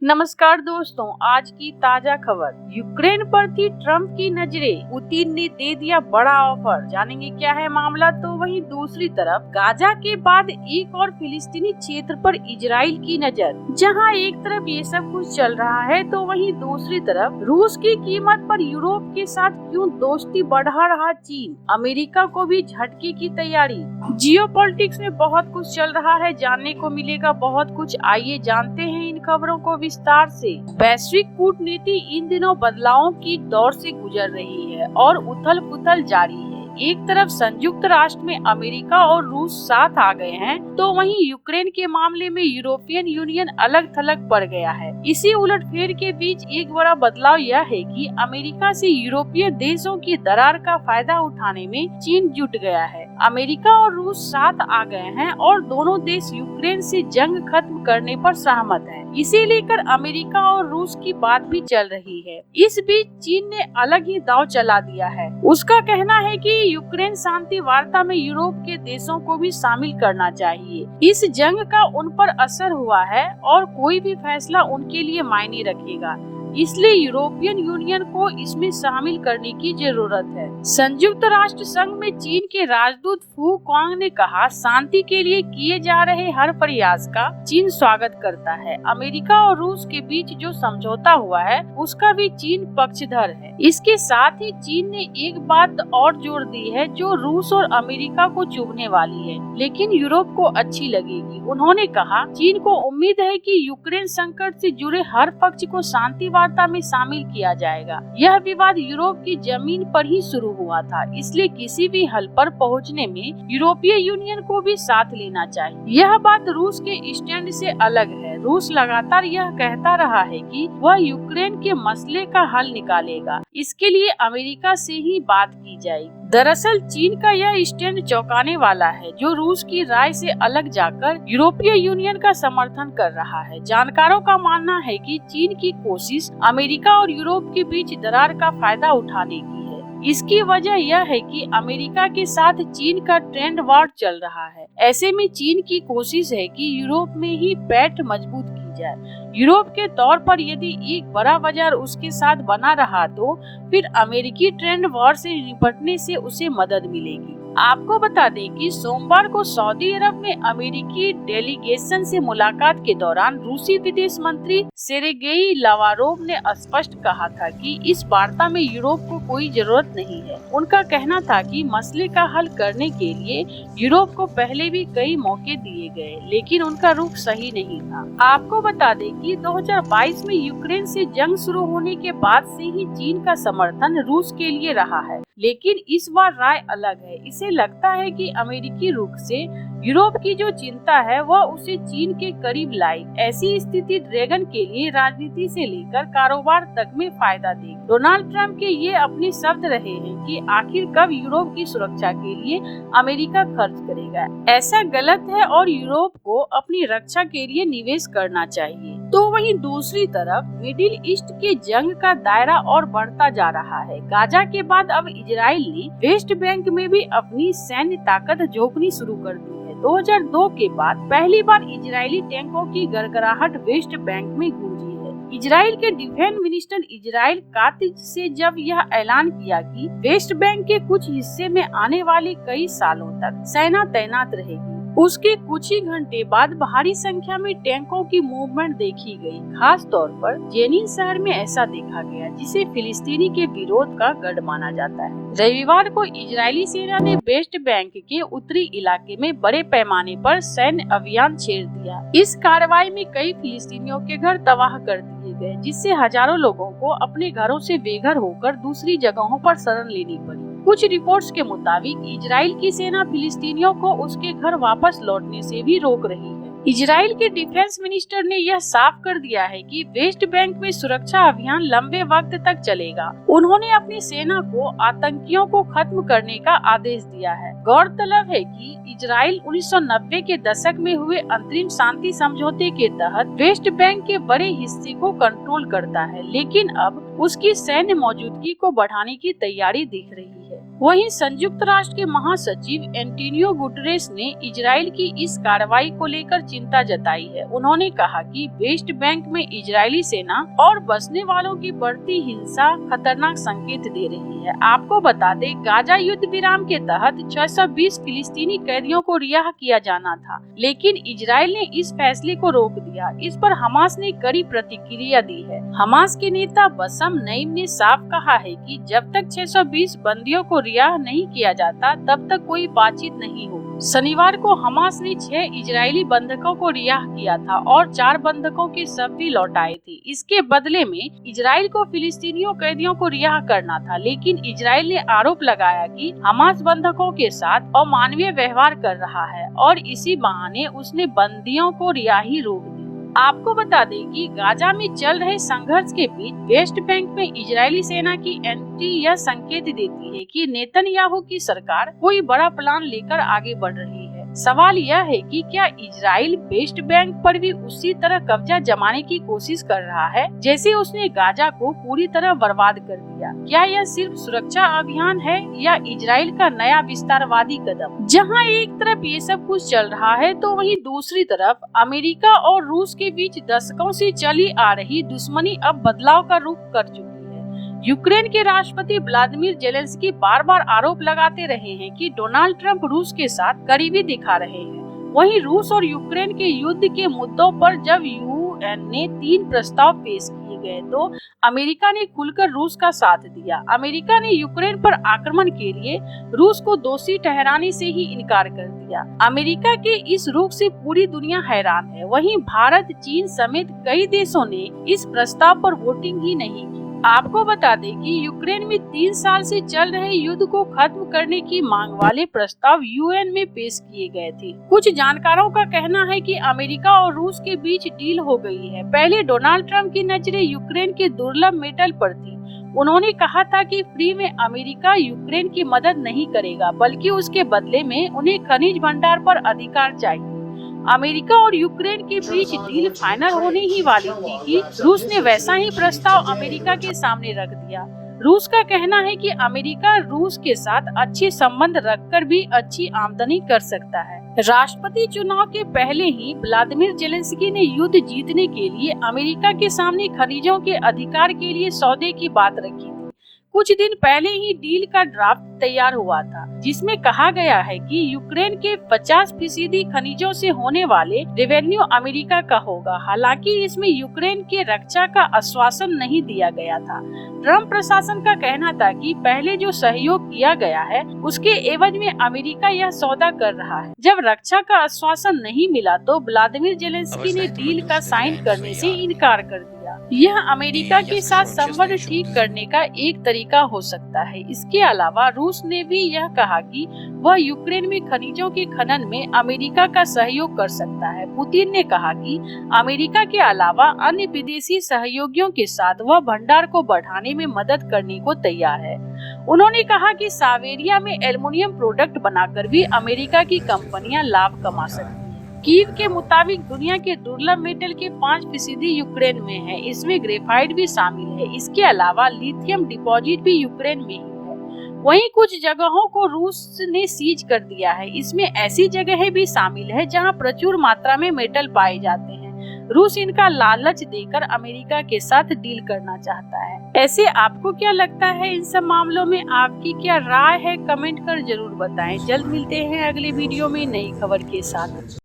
नमस्कार दोस्तों, आज की ताजा खबर। यूक्रेन पर थी ट्रंप की नजरें, पुतिन ने दे दिया बड़ा ऑफर। जानेंगे क्या है मामला। तो वहीं दूसरी तरफ गाजा के बाद एक और फिलिस्तीनी क्षेत्र पर इजराइल की नजर। जहां एक तरफ ये सब कुछ चल रहा है तो वहीं दूसरी तरफ रूस की कीमत पर यूरोप के साथ क्यों दोस्ती बढ़ा रहा चीन। अमेरिका को भी झटके की तैयारी। जियोपॉलिटिक्स में बहुत कुछ चल रहा है, जानने को मिलेगा बहुत कुछ। आइए जानते हैं इन खबरों को विस्तार से। वैश्विक कूटनीति इन दिनों बदलावों की दौर से गुजर रही है और उथल पुथल जारी है। एक तरफ संयुक्त राष्ट्र में अमेरिका और रूस साथ आ गए हैं, तो वहीं यूक्रेन के मामले में यूरोपियन यूनियन अलग थलग पड़ गया है। इसी उलटफेर के बीच एक बड़ा बदलाव यह है कि अमेरिका से यूरोपीय देशों की दरार का फायदा उठाने में चीन जुट गया है। अमेरिका और रूस साथ आ गए हैं और दोनों देश यूक्रेन से जंग खत्म करने पर सहमत हैं। इसे लेकर अमेरिका और रूस की बात भी चल रही है। इस बीच चीन ने अलग ही दांव चला दिया है। उसका कहना है कि यूक्रेन शांति वार्ता में यूरोप के देशों को भी शामिल करना चाहिए। इस जंग का उन पर असर हुआ है और कोई भी फैसला उनके लिए मायने रखेगा, इसलिए यूरोपियन यूनियन को इसमें शामिल करने की जरूरत है। संयुक्त राष्ट्र संघ में चीन के राजदूत फू क्वांग ने कहा, शांति के लिए किए जा रहे हर प्रयास का चीन स्वागत करता है। अमेरिका और रूस के बीच जो समझौता हुआ है उसका भी चीन पक्षधर है। इसके साथ ही चीन ने एक बात और जोड़ दी है जो रूस और अमेरिका को चुभने वाली है, लेकिन यूरोप को अच्छी लगेगी। उन्होंने कहा, चीन को उम्मीद है कि यूक्रेन संकट से जुड़े हर पक्ष को शांति वार्ता में शामिल किया जाएगा। यह विवाद यूरोप की जमीन पर ही शुरू हुआ था, इसलिए किसी भी हल पर पहुंचने में यूरोपीय यूनियन को भी साथ लेना चाहिए। यह बात रूस के स्टैंड से अलग है। रूस लगातार यह कहता रहा है कि वह यूक्रेन के मसले का हल निकालेगा, इसके लिए अमेरिका से ही बात की जाएगी। दरअसल चीन का यह स्टैंड चौंकाने वाला है, जो रूस की राय से अलग जाकर यूरोपीय यूनियन का समर्थन कर रहा है। जानकारों का मानना है कि चीन की कोशिश अमेरिका और यूरोप के बीच दरार का फायदा उठाने की है। इसकी वजह यह है कि अमेरिका के साथ चीन का ट्रेंड वॉर चल रहा है। ऐसे में चीन की कोशिश है कि यूरोप में ही पैठ मजबूत की जाए। यूरोप के तौर पर यदि एक बड़ा बाजार उसके साथ बना रहा तो फिर अमेरिकी ट्रेंड वॉर से निपटने से उसे मदद मिलेगी। आपको बता दें कि सोमवार को सऊदी अरब में अमेरिकी डेलीगेशन से मुलाकात के दौरान रूसी विदेश मंत्री सेरेगेई लावारोव ने स्पष्ट कहा था कि इस वार्ता में यूरोप को कोई जरूरत नहीं है। उनका कहना था कि मसले का हल करने के लिए यूरोप को पहले भी कई मौके दिए गए, लेकिन उनका रुख सही नहीं था। आपको बता दें कि 2022 में यूक्रेन से जंग शुरू होने के बाद से ही चीन का समर्थन रूस के लिए रहा है, लेकिन इस बार राय अलग है। इसे लगता है कि अमेरिकी रुख से यूरोप की जो चिंता है वह उसे चीन के करीब लाई। ऐसी स्थिति ड्रैगन के लिए राजनीति से लेकर कारोबार तक में फायदा देगी। डोनाल्ड ट्रंप के ये अपने शब्द रहे हैं कि आखिर कब यूरोप की सुरक्षा के लिए अमेरिका खर्च करेगा। ऐसा गलत है और यूरोप को अपनी रक्षा के लिए निवेश करना चाहिए। तो वहीं दूसरी तरफ मिडिल ईस्ट के जंग का दायरा और बढ़ता जा रहा है। गाजा के बाद अब इजराइल ने वेस्ट बैंक में भी अपनी सैन्य ताकत झोंकनी शुरू कर दी है। 2002 के बाद पहली बार इजरायली टैंकों की गड़गड़ाहट वेस्ट बैंक में गूंजी है। इजराइल के डिफेंस मिनिस्टर इजराइल कातिज से जब यह ऐलान किया कि वेस्ट बैंक के कुछ हिस्से में आने वाले कई सालों तक सेना तैनात रहेगी, उसके कुछ ही घंटे बाद भारी संख्या में टैंकों की मूवमेंट देखी गई। खास तौर पर जेनिन शहर में ऐसा देखा गया, जिसे फिलिस्तीनी के विरोध का गढ़ माना जाता है। रविवार को इजरायली सेना ने वेस्ट बैंक के उत्तरी इलाके में बड़े पैमाने पर सैन्य अभियान छेड़ दिया। इस कार्रवाई में कई फिलिस्तीनियों के घर तबाह कर दिए गए, जिससे हजारों लोगों को अपने घरों से बेघर होकर दूसरी जगहों पर शरण लेनी पड़ी। कुछ रिपोर्ट्स के मुताबिक इजराइल की सेना फिलिस्तीनियों को उसके घर वापस लौटने से भी रोक रही है। इजराइल के डिफेंस मिनिस्टर ने यह साफ कर दिया है कि वेस्ट बैंक में सुरक्षा अभियान लंबे वक्त तक चलेगा। उन्होंने अपनी सेना को आतंकियों को खत्म करने का आदेश दिया है। गौरतलब है कि इजराइल 1990 के दशक में हुए अंतरिम शांति समझौते के तहत वेस्ट बैंक के बड़े हिस्से को कंट्रोल करता है, लेकिन अब उसकी सैन्य मौजूदगी को बढ़ाने की तैयारी दिख रही है। वहीं संयुक्त राष्ट्र के महासचिव एंटोनियो गुटेरेस ने इजराइल की इस कार्रवाई को लेकर चिंता जताई है। उन्होंने कहा कि वेस्ट बैंक में इजरायली सेना और बसने वालों की बढ़ती हिंसा खतरनाक संकेत दे रही है। आपको बता दें, गाजा युद्ध विराम के तहत 620 फिलिस्तीनी कैदियों को रिहा किया जाना था, लेकिन इजराइल ने इस फैसले को रोक दिया। इस पर हमास ने कड़ी प्रतिक्रिया दी है। हमास के नेता बसम नईम ने साफ कहा है कि जब तक 620 बंदियों को रिहा नहीं किया जाता तब तक कोई बातचीत नहीं हो। शनिवार को हमास ने 6 इजरायली बंधकों को रिहा किया था और 4 बंधकों के शव भी लौटाए थे। इसके बदले में इजराइल को फिलिस्तीनियों कैदियों को रिहा करना था, लेकिन इजराइल ने आरोप लगाया कि हमास बंधकों के साथ अमानवीय व्यवहार कर रहा है और इसी बहाने उसने बंदियों को रिहाई रोक दी। आपको बता दें कि गाजा में चल रहे संघर्ष के बीच वेस्ट बैंक में इजरायली सेना की एंट्री यह संकेत देती है कि नेतन्याहू की सरकार कोई बड़ा प्लान लेकर आगे बढ़ रही है। सवाल यह है कि क्या इजराइल वेस्ट बैंक पर भी उसी तरह कब्जा जमाने की कोशिश कर रहा है जैसे उसने गाजा को पूरी तरह बर्बाद कर दिया? क्या यह सिर्फ सुरक्षा अभियान है या इजराइल का नया विस्तारवादी कदम? जहां एक तरफ ये सब कुछ चल रहा है तो वहीं दूसरी तरफ अमेरिका और रूस के बीच दशकों से चली आ रही दुश्मनी अब बदलाव का रूप कर चुकी है। यूक्रेन के राष्ट्रपति व्लादिमीर जेलेंस्की बार बार आरोप लगाते रहे हैं कि डोनाल्ड ट्रंप रूस के साथ करीबी दिखा रहे हैं। वहीं रूस और यूक्रेन के युद्ध के मुद्दों पर जब यूएन ने 3 प्रस्ताव पेश किए गए तो अमेरिका ने खुलकर रूस का साथ दिया। अमेरिका ने यूक्रेन पर आक्रमण के लिए रूस को दोषी ठहराने से ही इनकार कर दिया। अमेरिका के इस रुख से पूरी दुनिया हैरान है। वहीं भारत, चीन समेत कई देशों ने इस प्रस्ताव पर वोटिंग ही नहीं की। आपको बता दें कि यूक्रेन में 3 साल से चल रहे युद्ध को खत्म करने की मांग वाले प्रस्ताव यूएन में पेश किए गए थे। कुछ जानकारों का कहना है कि अमेरिका और रूस के बीच डील हो गई है। पहले डोनाल्ड ट्रंप की नजरें यूक्रेन के दुर्लभ मेटल पर थी। उन्होंने कहा था कि फ्री में अमेरिका यूक्रेन की मदद नहीं करेगा, बल्कि उसके बदले में उन्हें खनिज भंडार पर अधिकार चाहिए। अमेरिका और यूक्रेन के बीच डील फाइनल होने ही वाली थी कि रूस ने वैसा ही प्रस्ताव अमेरिका के सामने रख दिया। रूस का कहना है कि अमेरिका रूस के साथ अच्छे संबंध रखकर भी अच्छी आमदनी कर सकता है। राष्ट्रपति चुनाव के पहले ही व्लादिमीर जेलेंस्की ने युद्ध जीतने के लिए अमेरिका के सामने खनिजों के अधिकार के लिए सौदे की बात रखी थी। कुछ दिन पहले ही डील का ड्राफ्ट तैयार हुआ था, जिसमें कहा गया है कि यूक्रेन के 50% खनिजों से होने वाले रेवेन्यू अमेरिका का होगा। हालांकि इसमें यूक्रेन के रक्षा का आश्वासन नहीं दिया गया था। ट्रंप प्रशासन का कहना था कि पहले जो सहयोग किया गया है उसके एवज में अमेरिका यह सौदा कर रहा है। जब रक्षा का आश्वासन नहीं मिला तो व्लादिमीर जेलेंस्की ने डील का साइन करने से इनकार कर दिया। यह अमेरिका के साथ संबंध ठीक करने का एक तरीका हो सकता है। इसके अलावा रूस ने भी यह कहा कि वह यूक्रेन में खनिजों के खनन में अमेरिका का सहयोग कर सकता है। पुतिन ने कहा कि अमेरिका के अलावा अन्य विदेशी सहयोगियों के साथ वह भंडार को बढ़ाने में मदद करने को तैयार है। उन्होंने कहा कि साइबेरिया में एल्युमिनियम प्रोडक्ट बनाकर भी अमेरिका की कंपनियां लाभ कमा सकती हैं। कीव के मुताबिक दुनिया के दुर्लभ मेटल के 5% यूक्रेन में है। इसमें ग्रेफाइट भी शामिल है। इसके अलावा लिथियम डिपॉजिट भी यूक्रेन में ही है। वहीं कुछ जगहों को रूस ने सीज कर दिया है। इसमें ऐसी जगहें भी शामिल है जहां प्रचुर मात्रा में मेटल पाए जाते हैं। रूस इनका लालच देकर अमेरिका के साथ डील करना चाहता है। ऐसे आपको क्या लगता है इन सब मामलों में? आपकी क्या राय है? कमेंट कर जरूर बताएं। जल्द मिलते हैं अगले वीडियो में नई खबर के साथ।